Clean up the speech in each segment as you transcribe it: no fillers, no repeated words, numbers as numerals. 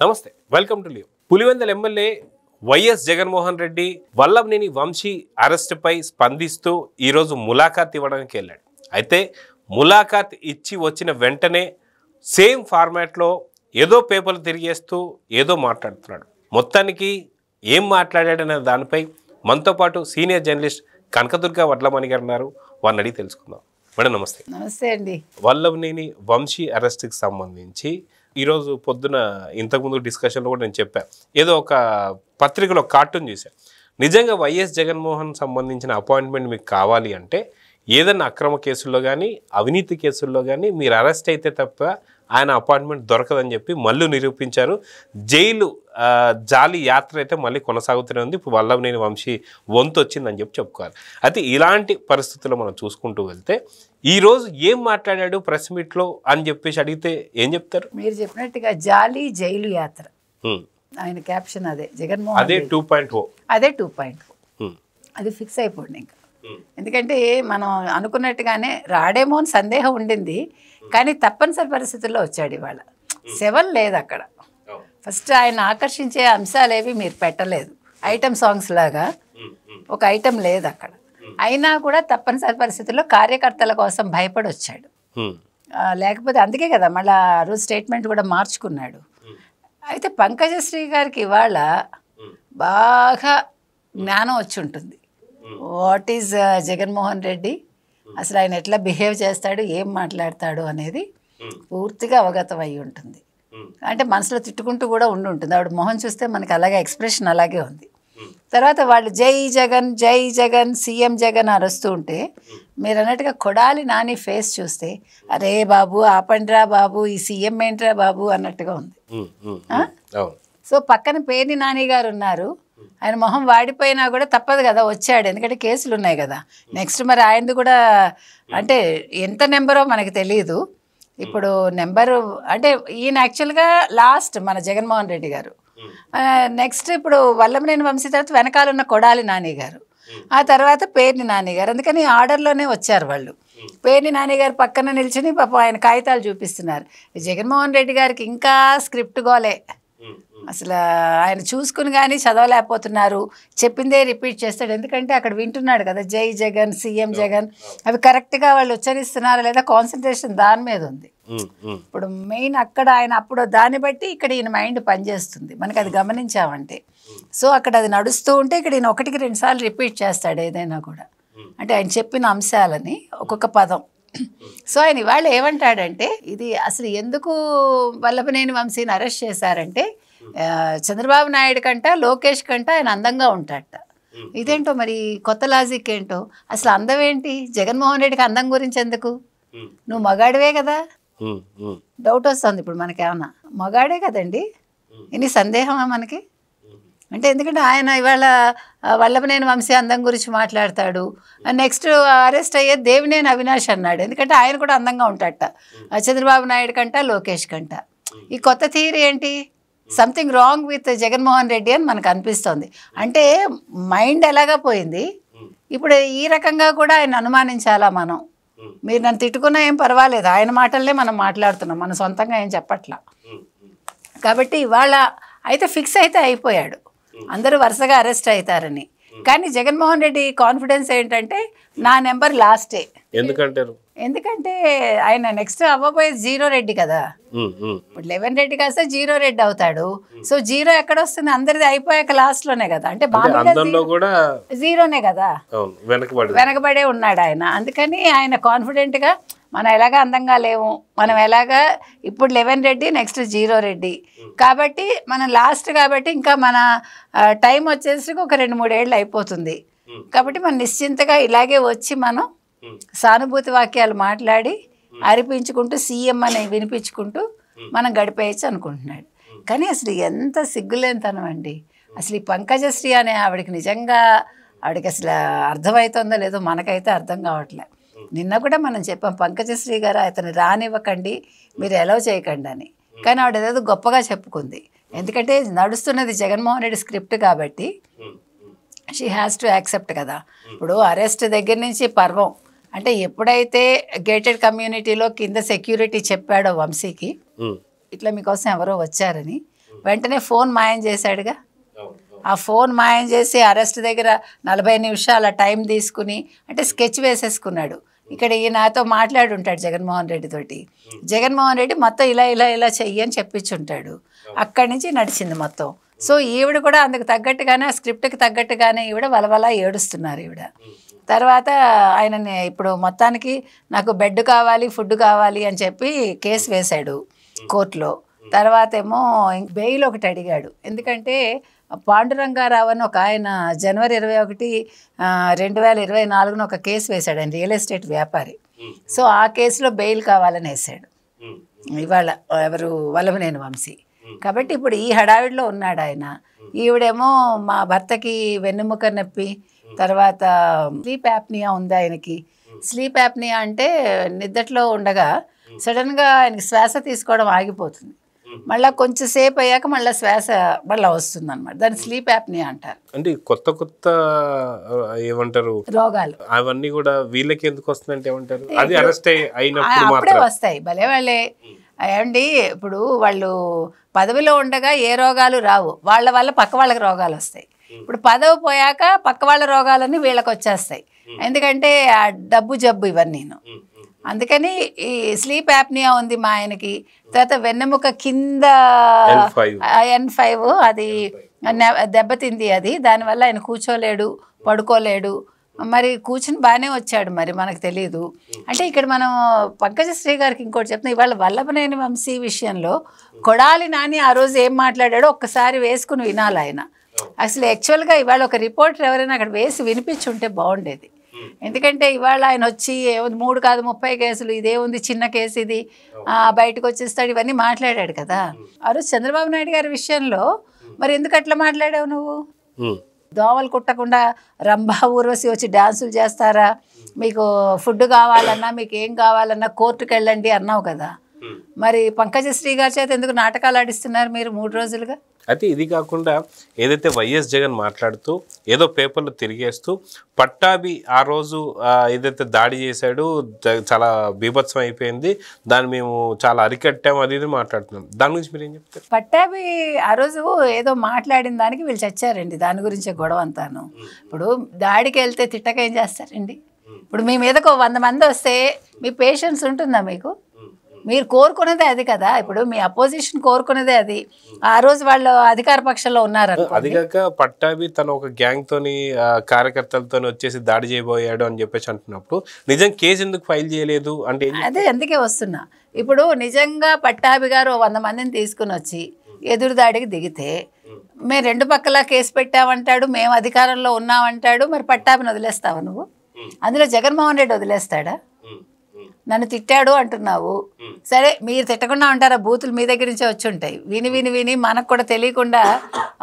నమస్తే, welcome to live. Pulivendula MLA YS Jaganmohan Reddy Vallabhaneni Vamsi అరెస్టుపై స్పందిస్తూ ఈరోజు ములాఖాత్ ఇవ్వడానికి వెళ్ళాడు. అయితే ములాఖాత్ ఇచ్చి వచ్చిన వెంటనే సేమ్ ఫార్మాట్లో ఏదో పేపర్లు తిరిగేస్తూ ఏదో మాట్లాడుతున్నాడు. మొత్తానికి ఏం మాట్లాడాడనే దానిపై మనతో పాటు సీనియర్ జర్నలిస్ట్ కనకదుర్గ వడ్లమణి గారు ఉన్నారు. వారిని అడిగి తెలుసుకుందాం. మేడం నమస్తే. నమస్తే అండి. వల్లభనేని వంశీ అరెస్ట్కి సంబంధించి ఈరోజు పొద్దున ఇంతకుముందు డిస్కషన్లో కూడా నేను చెప్పాను, ఏదో ఒక పత్రికలో కార్టూన్ చూశాను. నిజంగా వైఎస్ జగన్మోహన్ సంబంధించిన అపాయింట్మెంట్ మీకు కావాలి అంటే ఏదన్నా అక్రమ కేసుల్లో కానీ అవినీతి కేసుల్లో కానీ మీరు అరెస్ట్ అయితే తప్ప ఆయన అపాయింట్మెంట్ దొరకదని చెప్పి మళ్ళీ నిరూపించారు. జైలు జాలి యాత్ర అయితే మళ్ళీ కొనసాగుతూనే ఉంది. ఇప్పుడు వల్లభనేని వంశీ వంతు వచ్చిందని చెప్పి చెప్పుకోవాలి. అయితే ఇలాంటి పరిస్థితుల్లో మనం చూసుకుంటూ వెళ్తే ఈరోజు ఏం మాట్లాడాడు ప్రెస్ మీట్లో అని చెప్పేసి అడిగితే ఏం చెప్తారు? మీరు చెప్పినట్టుగా జాలి జైలు యాత్ర, ఆయన క్యాప్షన్ అదే. జగన్మోహన్ అదే 2.0, అదే 2.0 అది ఫిక్స్ అయిపోయింది ఇంకా. ఎందుకంటే మనం అనుకున్నట్టుగానే రాడేమో అని సందేహం ఉండింది, కానీ తప్పనిసరి పరిస్థితుల్లో వచ్చాడు. ఇవాళ సెవెన్ లేదు అక్కడ. ఫస్ట్ ఆయన ఆకర్షించే అంశాలేవి మీరు పెట్టలేదు, ఐటమ్ సాంగ్స్ లాగా ఒక ఐటమ్ లేదు అక్కడ. అయినా కూడా తప్పనిసరి పరిస్థితుల్లో కార్యకర్తల కోసం భయపడి వచ్చాడు. లేకపోతే అందుకే కదా మళ్ళీ ఆ రోజు స్టేట్మెంట్ కూడా మార్చుకున్నాడు. అయితే పంకజశ్రీ గారికి ఇవాళ బాగా జ్ఞానం వచ్చి ఉంటుంది. వాట్ ఈజ్ జగన్మోహన్ రెడ్డి, అసలు ఆయన ఎట్లా బిహేవ్ చేస్తాడు, ఏం మాట్లాడతాడు అనేది పూర్తిగా అవగతం అయి ఉంటుంది. అంటే మనసులో తిట్టుకుంటూ కూడా ఉండి ఉంటుంది. ఆవిడ మొహం చూస్తే మనకి అలాగే ఎక్స్ప్రెషన్ అలాగే ఉంది. తర్వాత వాళ్ళు జై జగన్ జై జగన్ సీఎం జగన్ అరుస్తూ ఉంటే మీరు అన్నట్టుగా కొడాలి నాని ఫేస్ చూస్తే అరే బాబు ఆపండ్రా బాబు, ఈ సీఎం ఏంట్రా బాబు అన్నట్టుగా ఉంది. సో పక్కన పేర్ని నాని గారు ఉన్నారు, ఆయన మొహం వాడిపోయినా కూడా తప్పదు కదా, వచ్చాడు. ఎందుకంటే కేసులు ఉన్నాయి కదా. నెక్స్ట్ మరి ఆయనది కూడా అంటే ఎంత నెంబరో మనకి తెలియదు. ఇప్పుడు నెంబరు అంటే ఈయన యాక్చువల్గా లాస్ట్ మన జగన్మోహన్ రెడ్డి గారు, నెక్స్ట్ ఇప్పుడు వల్లభనేని వంశీ తర్వాత వెనకాల ఉన్న కొడాలి నాని గారు, ఆ తర్వాత పేర్ని నాని గారు. అందుకని ఆర్డర్లోనే వచ్చారు వాళ్ళు. పేర్ని నాని గారు పక్కన నిల్చుని పాపం ఆయన కాగితాలు చూపిస్తున్నారు. జగన్మోహన్ రెడ్డి గారికి ఇంకా స్క్రిప్ట్ గోలే. అసలు ఆయన చూసుకుని కానీ చదవలేకపోతున్నారు, చెప్పిందే రిపీట్ చేస్తాడు. ఎందుకంటే అక్కడ వింటున్నాడు కదా జై జగన్ సీఎం జగన్, అవి కరెక్ట్గా వాళ్ళు ఉచ్చరిస్తున్నారా లేదా కాన్సన్ట్రేషన్ దాని మీద ఉంది. ఇప్పుడు మెయిన్ అక్కడ ఆయన అప్పుడు దాన్ని బట్టి ఇక్కడ ఈయన మైండ్ పనిచేస్తుంది, మనకి అది గమనించామంటే. సో అక్కడ అది నడుస్తూ ఉంటే ఇక్కడ ఈయన 1-2 సార్లు రిపీట్ చేస్తాడు ఏదైనా కూడా, అంటే ఆయన చెప్పిన అంశాలని ఒక్కొక్క పదం. సో ఆయన ఇవాళ ఏమంటాడంటే ఇది అసలు ఎందుకు వల్లభనేని వంశీని అరెస్ట్ చేశారంటే చంద్రబాబు నాయుడు కంట లోకేష్ కంట ఆయన అందంగా ఉంటాడట. ఇదేంటో మరి కొత్త లాజిక్ ఏంటో. అసలు అందం ఏంటి, జగన్మోహన్ రెడ్డికి అందం గురించి ఎందుకు? నువ్వు మగాడివే కదా. డౌట్ వస్తుంది ఇప్పుడు మనకేమన్నా, మగాడే కదండి, ఇన్ని సందేహమా మనకి? అంటే ఎందుకంటే ఆయన ఇవాళ వల్లభనేని వంశీ అందం గురించి మాట్లాడతాడు. నెక్స్ట్ అరెస్ట్ అయ్యే దేవినేని అవినాష్ అన్నాడు, ఎందుకంటే ఆయన కూడా అందంగా ఉంటాడట చంద్రబాబు నాయుడు కంట లోకేష్ కంట. ఈ కొత్త థియరీ ఏంటి? Something wrong with Jaganmohan Reddy అని మనకు అనిపిస్తుంది. అంటే మైండ్ ఎలాగా పోయింది. ఇప్పుడు ఈ రకంగా కూడా ఆయన అనుమానించాలా మనం? మీరు నన్ను తిట్టుకున్నా ఏం పర్వాలేదు, ఆయన మాటలనే మనం మాట్లాడుతున్నాం, మన సొంతంగా ఏం చెప్పట్లా. కాబట్టి ఇవాళ అయితే ఫిక్స్ అయితే అయిపోయాడు, అందరూ వరుసగా అరెస్ట్ అవుతారని. కానీ జగన్మోహన్ రెడ్డి కాన్ఫిడెన్స్ ఏంటంటే నా నెంబర్ లాస్టే. ఎందుకంటే ఆయన నెక్స్ట్ అవ్వబోయే 0 రెడ్డి కదా. ఇప్పుడు 11 రెడ్డి కాస్త 0 రెడ్డి అవుతాడు. సో 0 ఎక్కడ వస్తుంది? అందరిది అయిపోయాక లాస్ట్ లోనే కదా. అంటే జీరోనే కదా, వెనకబడే ఉన్నాడు ఆయన. అందుకని ఆయన కాన్ఫిడెంట్ గా మనం ఎలాగా అందంగా లేవు, మనం ఎలాగా ఇప్పుడు 11 రెడ్డి నెక్స్ట్ 0 రెడ్డి కాబట్టి మనం లాస్ట్, కాబట్టి ఇంకా మన టైం వచ్చేసరికి ఒక 2-3 ఏళ్ళు అయిపోతుంది. కాబట్టి మనం నిశ్చింతగా ఇలాగే వచ్చి మనం సానుభూతి వాక్యాలు మాట్లాడి అరిపించుకుంటూ సీఎం అని వినిపించుకుంటూ మనం గడిపేయచ్చు అనుకుంటున్నాడు. కానీ అసలు ఎంత సిగ్గులేనితనం అండి. అసలు ఈ పంకజశ్రీ అనే ఆవిడకి నిజంగా ఆవిడకి అసలు అర్థమవుతుందో లేదో మనకైతే అర్థం కావట్లే. నిన్న కూడా మనం చెప్పాం పంకజశ్రీ గారు అతను రానివ్వకండి, మీరు ఎలవ్ చేయకండి అని. కానీ ఆవిడ ఏదో గొప్పగా చెప్పుకుంది. ఎందుకంటే నడుస్తున్నది జగన్మోహన్ రెడ్డి స్క్రిప్ట్ కాబట్టి షీ హ్యాస్ టు యాక్సెప్ట్ కదా. ఇప్పుడు అరెస్ట్ దగ్గర నుంచి పర్వం అంటే ఎప్పుడైతే గేటెడ్ కమ్యూనిటీలో కింద సెక్యూరిటీ చెప్పాడో వంశీకి ఇట్లా మీకోసం ఎవరో వచ్చారని, వెంటనే ఫోన్ మాయం చేశాడుగా. ఆ ఫోన్ మాయం చేసి అరెస్ట్ దగ్గర 40 నిమిషాల టైం తీసుకుని అంటే స్కెచ్ వేసేసుకున్నాడు. ఇక్కడ నాతో మాట్లాడి ఉంటాడు జగన్మోహన్ రెడ్డి తోటి. జగన్మోహన్ రెడ్డి మొత్తం ఇలా ఇలా ఇలా చెయ్యి అని చెప్పించుంటాడు. అక్కడి నుంచి నడిచింది మొత్తం. సో ఈవిడ కూడా అందుకు తగ్గట్టుగానే ఆ స్క్రిప్ట్కి తగ్గట్టుగానే ఈవిడ వలవలా ఏడుస్తున్నారు ఈవిడ. తర్వాత ఆయనని ఇప్పుడు మొత్తానికి నాకు బెడ్ కావాలి, ఫుడ్ కావాలి అని చెప్పి కేసు వేశాడు కోర్టులో. తర్వాత ఏమో బెయిల్ ఒకటి అడిగాడు. ఎందుకంటే పాండురంగారావు అని ఒక ఆయన జనవరి 21, 2024 ఒక కేసు వేశాడు. ఆయన రియల్ ఎస్టేట్ వ్యాపారి. సో ఆ కేసులో బెయిల్ కావాలని వేశాడు ఇవాళ ఎవరు వల్లభనేని వంశీ. కాబట్టి ఇప్పుడు ఈ హడావిడిలో ఉన్నాడు ఆయన. ఈవిడేమో మా భర్తకి వెన్నెముక నొప్పి, తర్వాత స్లీప్ యాప్నియా ఉంది ఆయనకి. స్లీప్ యాప్నియా అంటే నిద్దట్లో ఉండగా సడన్గా ఆయనకి శ్వాస తీసుకోవడం ఆగిపోతుంది. మళ్ళీ కొంచెం సేపు అయ్యాక మళ్ళీ శ్వాస మళ్ళీ వస్తుంది అనమాట. దాన్ని స్లీప్ యాప్నియా అంటారు. అంటే కొత్త కొత్త ఏమంటారు రోగాలు అవన్నీ కూడా వీళ్ళకి ఎందుకు వస్తుందంటే ఏమంటారు, అది అరెస్ట్ అయినప్పుడు అప్పుడే వస్తాయి. భలే వాళ్ళే ఏమండి, ఇప్పుడు వాళ్ళు పదవిలో ఉండగా ఏ రోగాలు రావు, వాళ్ళ వల్ల పక్క వాళ్ళకి రోగాలు వస్తాయి. ఇప్పుడు పదవి పోయాక పక్క వాళ్ళ రోగాలన్నీ వీళ్ళకి వచ్చేస్తాయి. ఎందుకంటే ఆ డబ్బు జబ్బు ఇవన్నీ. అందుకని ఈ స్లీప్ యాప్నియా ఉంది మా ఆయనకి. తర్వాత వెన్నెముక కింద N5 అది దెబ్బతింది. అది దానివల్ల ఆయన కూర్చోలేడు, పడుకోలేడు. మరి కూర్చుని బాగానే వచ్చాడు, మరి మనకు తెలియదు. అంటే ఇక్కడ మనం పంకజశ్రీ గారికి ఇంకోటి చెప్తున్నాం. ఇవాళ వల్లభనేని వంశీ విషయంలో కొడాలి నాని ఆ రోజు ఏం మాట్లాడాడో ఒక్కసారి వేసుకుని వినాలి ఆయన. అసలు యాక్చువల్గా ఇవాళ ఒక రిపోర్టర్ ఎవరైనా అక్కడ వేసి వినిపించుంటే బాగుండేది. ఎందుకంటే ఇవాళ ఆయన వచ్చి 3 కాదు 30 కేసులు, ఇదేముంది చిన్న కేసు ఇది, బయటకు వచ్చేస్తాడు, ఇవన్నీ మాట్లాడాడు కదా. ఆ రోజు చంద్రబాబు నాయుడు గారి విషయంలో మరి ఎందుకు అట్లా మాట్లాడావు నువ్వు? దోమలు కుట్టకుండా రంభా ఊర్వశి వచ్చి డ్యాన్సులు చేస్తారా, మీకు ఫుడ్ కావాలన్నా మీకు ఏం కావాలన్నా కోర్టుకు వెళ్ళండి అన్నావు కదా. మరి పంకజశ్రీ గారి చేత ఎందుకు నాటకాలు ఆడిస్తున్నారు మీరు 3 రోజులుగా? అయితే ఇది కాకుండా ఏదైతే వైఎస్ జగన్ మాట్లాడుతూ ఏదో పేపర్లు తిరిగేస్తూ పట్టాభి ఆ రోజు ఏదైతే దాడి చేశాడు చాలా బీభత్సం అయిపోయింది, దాన్ని మేము చాలా అరికట్టాము అది ఇది మాట్లాడుతున్నాం. దాని గురించి మీరు ఏం చెప్తారు? పట్టాభి ఆ రోజు ఏదో మాట్లాడిన దానికి వీళ్ళు చచ్చారండి. దాని గురించే గొడవ అంతాను. ఇప్పుడు దాడికి వెళ్తే తిట్టక ఏం చేస్తారండి? ఇప్పుడు మీ మీదకు 100 మంది వస్తే మీ పేషెన్స్ ఉంటుందా మీకు? మీరు కోరుకునేదే అది కదా. ఇప్పుడు మీ అపోజిషన్ కోరుకునేదే అది. ఆ రోజు వాళ్ళు అధికార పక్షంలో ఉన్నారు. అది కాక పట్టాభి తన ఒక గ్యాంగ్ తోని కార్యకర్తలతో వచ్చేసి దాడి చేయబోయాడు అని చెప్పేసి అంటున్నప్పుడు నిజం కేసు ఎందుకు ఫైల్ చేయలేదు అంటే అదే అందుకే వస్తున్నా. ఇప్పుడు నిజంగా పట్టాభి గారు 100 మందిని తీసుకుని వచ్చి ఎదురు దాడికి దిగితే మేము 2 పక్కల కేసు పెట్టామంటాడు, మేము అధికారంలో ఉన్నామంటాడు. మరి పట్టాభిని వదిలేస్తావా నువ్వు? అందులో జగన్మోహన్ రెడ్డి వదిలేస్తాడా? నన్ను తిట్టాడు అంటున్నావు, సరే మీరు తిట్టకుండా ఉంటారా? బూతులు మీ దగ్గర నుంచే వచ్చి ఉంటాయి. విని విని విని మనకు కూడా తెలియకుండా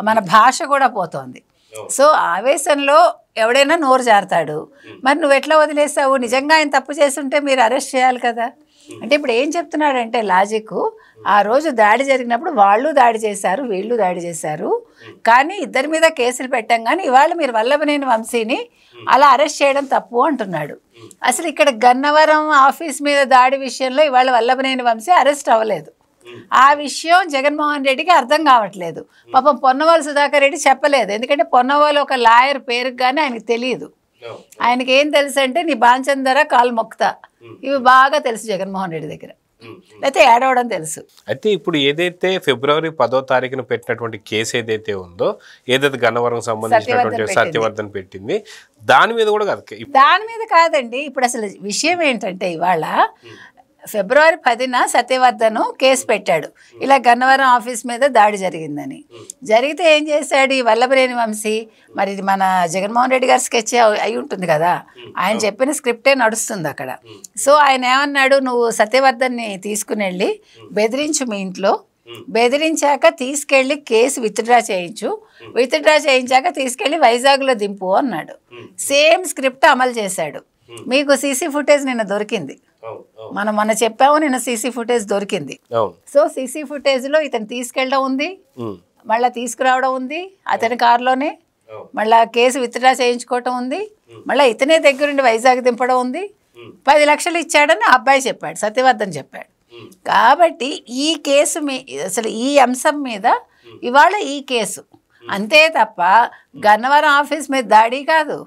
మన భాష కూడా పోతోంది. సో ఆవేశంలో ఎవడైనా నోరు జారుతాడు. మరి నువ్వు ఎట్లా వదిలేసావు? నిజంగా ఆయన తప్పు చేస్తుంటే మీరు అరెస్ట్ చేయాలి కదా. అంటే ఇప్పుడు ఏం చెప్తున్నాడంటే లాజిక్, ఆ రోజు దాడి జరిగినప్పుడు వాళ్ళు దాడి చేశారు, వీళ్ళు దాడి చేశారు, కానీ ఇద్దరి మీద కేసులు పెట్టాం, కానీ ఇవాళ మీరు వల్లభనేని వంశీని అలా అరెస్ట్ చేయడం తప్పు అంటున్నాడు. అసలు ఇక్కడ గన్నవరం ఆఫీస్ మీద దాడి విషయంలో ఇవాళ వల్లభనేని వంశీ అరెస్ట్ అవ్వలేదు. ఆ విషయం జగన్మోహన్ రెడ్డికి అర్థం కావట్లేదు. పాపం పొన్నవాళ్ళు సుధాకర్ రెడ్డి చెప్పలేదు. ఎందుకంటే పొన్నవాళ్ళు ఒక లాయర్ పేరుకు కానీ ఆయనకు తెలియదు. ఆయనకి ఏం తెలుసు అంటే నీ బాంచందర కాలు మొక్తా, ఇవి బాగా తెలుసు జగన్మోహన్ రెడ్డి దగ్గర, లేకపోతే ఏడవడం తెలుసు. అయితే ఇప్పుడు ఏదైతే ఫిబ్రవరి 10వ తారీఖున పెట్టినటువంటి కేసు ఏదైతే ఉందో, ఏదైతే గన్నవరం సంబంధించినటువంటి సత్యవర్ధన్ పెట్టింది, దాని మీద కూడా కాదు, దాని మీద కాదండి. ఇప్పుడు అసలు విషయం ఏంటంటే ఇవాళ ఫిబ్రవరి 10న సత్యవర్ధన్ కేసు పెట్టాడు, ఇలా గన్నవరం ఆఫీస్ మీద దాడి జరిగిందని. జరిగితే ఏం చేశాడు ఈ వల్లభనేని వంశీ? మరి ఇది మన జగన్మోహన్ రెడ్డి గారి స్కెచ్ అయి ఉంటుంది కదా, ఆయన చెప్పిన స్క్రిప్టే నడుస్తుంది అక్కడ. సో ఆయన ఏమన్నాడు, నువ్వు సత్యవర్ధన్ని తీసుకుని వెళ్ళి బెదిరించు, మీ ఇంట్లో బెదిరించాక తీసుకెళ్ళి కేసు విత్డ్రా చేయించు, విత్డ్రా చేయించాక తీసుకెళ్ళి వైజాగ్లో దింపు అన్నాడు. సేమ్ స్క్రిప్ట్ అమలు చేశాడు. మీకు సీసీ ఫుటేజ్ నిన్న దొరికింది, మనం మొన్న చెప్పాము, నిన్న సీసీ ఫుటేజ్ దొరికింది. సో సీసీ ఫుటేజ్ లో ఇతను తీసుకెళ్ళడం ఉంది, మళ్ళీ తీసుకురావడం ఉంది అతని కారులోనే, మళ్ళీ కేసు విత్డ్రా చేయించుకోవటం ఉంది, మళ్ళీ ఇతనే దగ్గరుండి వైజాగ్ దింపడం ఉంది. 10 లక్షలు ఇచ్చాడని ఆ అబ్బాయి చెప్పాడు, సత్యవర్ధన్ చెప్పాడు. కాబట్టి ఈ కేసు అసలు ఈ అంశం మీద ఇవాళ ఈ కేసు అంతే తప్ప గన్నవరం ఆఫీస్ మీద దాడి కాదు,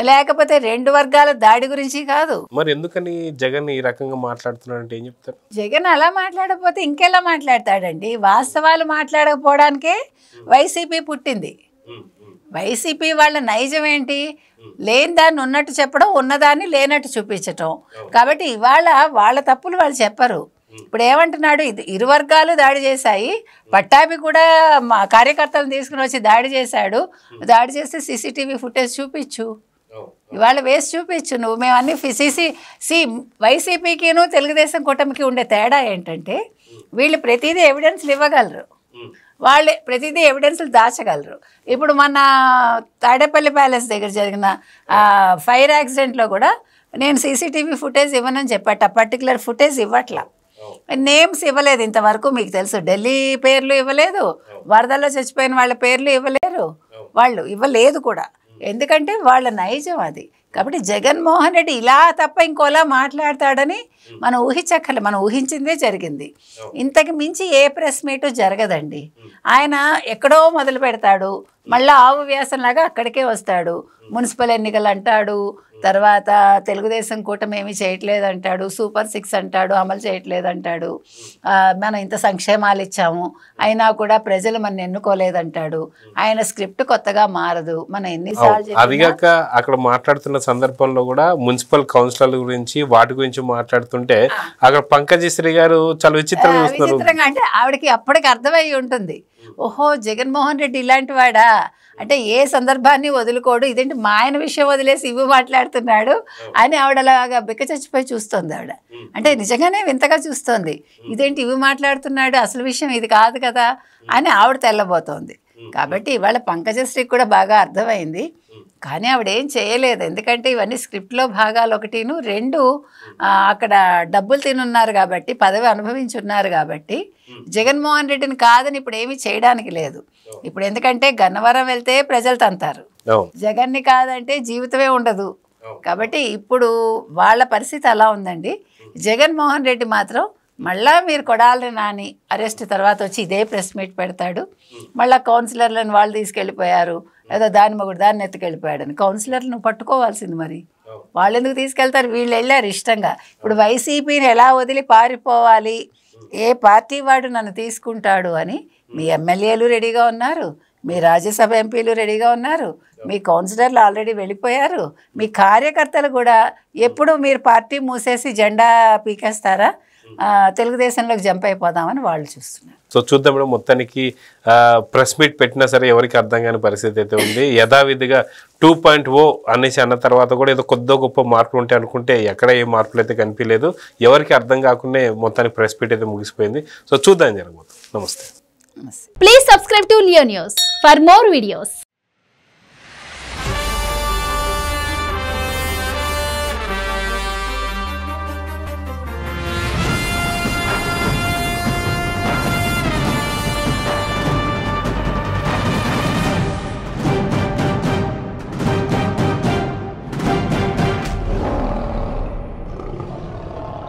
లేకపోతే 2 వర్గాల దాడి గురించి కాదు. మరి ఎందుకని జగన్ ఈ రకంగా మాట్లాడుతున్నాడంటే ఏం చెప్తారు? జగన్ అలా మాట్లాడకపోతే ఇంకెలా మాట్లాడతాడండి? వాస్తవాలు మాట్లాడకపోవడానికే వైసీపీ పుట్టింది. వైసీపీ వాళ్ళ నైజం ఏంటి? లేని దాన్ని ఉన్నట్టు చెప్పడం, ఉన్నదాన్ని లేనట్టు చూపించటం. కాబట్టి ఇవాళ వాళ్ళ తప్పులు వాళ్ళు చెప్పరు. ఇప్పుడు ఏమంటున్నాడు, ఇరు వర్గాలు దాడి చేశాయి, పట్టాభి కూడా మా కార్యకర్తలను తీసుకుని వచ్చి దాడి చేశాడు, దాడి చేస్తే సీసీటీవీ ఫుటేజ్ చూపించు, ఇవాళ వేసి చూపించు నువ్వు. మేము అన్ని వైసీపీకిను తెలుగుదేశం కూటమికి ఉండే తేడా ఏంటంటే వీళ్ళు ప్రతిదీ ఎవిడెన్స్లు ఇవ్వగలరు, వాళ్ళే ప్రతిదీ ఎవిడెన్స్లు దాచగలరు. ఇప్పుడు మన తాడేపల్లి ప్యాలెస్ దగ్గర జరిగిన ఫైర్ యాక్సిడెంట్లో కూడా నేను సీసీటీవీ ఫుటేజ్ ఇవ్వనని చెప్పాట, పర్టికులర్ ఫుటేజ్ ఇవ్వట్లా, నేమ్స్ ఇవ్వలేదు ఇంతవరకు. మీకు తెలుసు ఢిల్లీ పేర్లు ఇవ్వలేదు, వరదల్లో చచ్చిపోయిన వాళ్ళ పేర్లు ఇవ్వలేరు, వాళ్ళు ఇవ్వలేదు కూడా, ఎందుకంటే వాళ్ళ నైజం అది. కాబట్టి జగన్మోహన్ రెడ్డి ఇలా తప్ప ఇంకోలా మాట్లాడతాడని మనం ఊహించక్కర్లే, మనం ఊహించిందే జరిగింది. ఇంతకు మించి ఏ ప్రెస్ మీటు జరగదండి. ఆయన ఎక్కడో మొదలు పెడతాడు, మళ్ళీ ఆవు వ్యాసంలాగా అక్కడికే వస్తాడు. మున్సిపల్ ఎన్నికలు అంటాడు, తర్వాత తెలుగుదేశం కూటమి ఏమీ చేయట్లేదు అంటాడు, సూపర్ 6 అంటాడు, అమలు చేయట్లేదు అంటాడు, మనం ఇంత సంక్షేమాలు ఇచ్చాము అయినా కూడా ప్రజలు మన ఎన్నుకోలేదంటాడు. ఆయన స్క్రిప్ట్ కొత్తగా మారదు. మనం ఎన్నిసార్లు అదిగాక అక్కడ మాట్లాడుతున్న సందర్భంలో కూడా మున్సిపల్ కౌన్సిలర్ల గురించి వాటి గురించి మాట్లాడుతుంటే అక్కడ పంకజశ్రీ గారు చాలా విచిత్రంగా అంటే ఆవిడకి అప్పటికి అర్థమయ్యి ఉంటుంది, ఓహో జగన్మోహన్ రెడ్డి ఇలాంటి వాడా అంటే ఏ సందర్భాన్ని వదులుకోడు, ఇదేంటి మా ఆయన విషయం వదిలేసి ఇవి మాట్లాడుతున్నాడు అని ఆవిడలాగా బిక్క చచ్చిపోయి చూస్తుంది ఆవిడ. అంటే నిజంగానే వింతగా చూస్తుంది, ఇదేంటి ఇవి మాట్లాడుతున్నాడు, అసలు విషయం ఇది కాదు కదా అని ఆవిడ తెల్లబోతోంది. కాబట్టి ఇవాళ పంకజశ్రీకి కూడా బాగా అర్థమైంది, కానీ ఆవిడేం చేయలేదు. ఎందుకంటే ఇవన్నీ స్క్రిప్ట్లో భాగాలు 1, 2 అక్కడ డబ్బులు తినున్నారు కాబట్టి, పదవి అనుభవించున్నారు కాబట్టి జగన్మోహన్ రెడ్డిని కాదని ఇప్పుడు ఏమీ చేయడానికి లేదు. ఇప్పుడు ఎందుకంటే గన్నవరం వెళ్తే ప్రజలు తంతారు, జగన్ని కాదంటే జీవితమే ఉండదు. కాబట్టి ఇప్పుడు వాళ్ళ పరిస్థితి అలా ఉందండి. జగన్మోహన్ రెడ్డి మాత్రం మళ్ళా మీరు కొడాలి నాని అరెస్ట్ తర్వాత వచ్చి ఇదే ప్రెస్ మీట్ పెడతాడు, మళ్ళీ కౌన్సిలర్లను వాళ్ళు తీసుకెళ్ళిపోయారు, ఏదో దాని మొగుడు దాన్ని ఎత్తుకెళ్ళిపోయాడని. కౌన్సిలర్లను పట్టుకోవాల్సింది, మరి వాళ్ళు ఎందుకు తీసుకెళ్తారు? వీళ్ళు వెళ్ళారు ఇష్టంగా. ఇప్పుడు వైసీపీని ఎలా వదిలి పారిపోవాలి, ఏ పార్టీ వాడు నన్ను తీసుకుంటాడు అని మీ ఎమ్మెల్యేలు రెడీగా ఉన్నారు, మీ రాజ్యసభ ఎంపీలు రెడీగా ఉన్నారు, మీ కౌన్సిలర్లు ఆల్రెడీ వెళ్ళిపోయారు, మీ కార్యకర్తలు కూడా ఎప్పుడు మీరు పార్టీ మూసేసి జెండా పీకేస్తారా, తెలుగుదేశంలోకి జంప్ అయిపోదామని వాళ్ళు చూస్తున్నారు. సో చూద్దాం మేడం, మొత్తానికి ప్రెస్ మీట్ పెట్టినా సరే ఎవరికి అర్థం కాని పరిస్థితి అయితే ఉంది. యథావిధిగా 2.0 అనేసి అన్న తర్వాత కూడా ఏదో కొద్ది గొప్ప మార్పులు ఉంటాయి అనుకుంటే ఎక్కడ ఏ మార్పులు అయితే కనిపించలేదు, ఎవరికి అర్థం కాకుండా మొత్తానికి ప్రెస్ మీట్ అయితే ముగిసిపోయింది. సో చూద్దాం జరగబోతుంది. నమస్తే. Please subscribe to Leo News for more videos.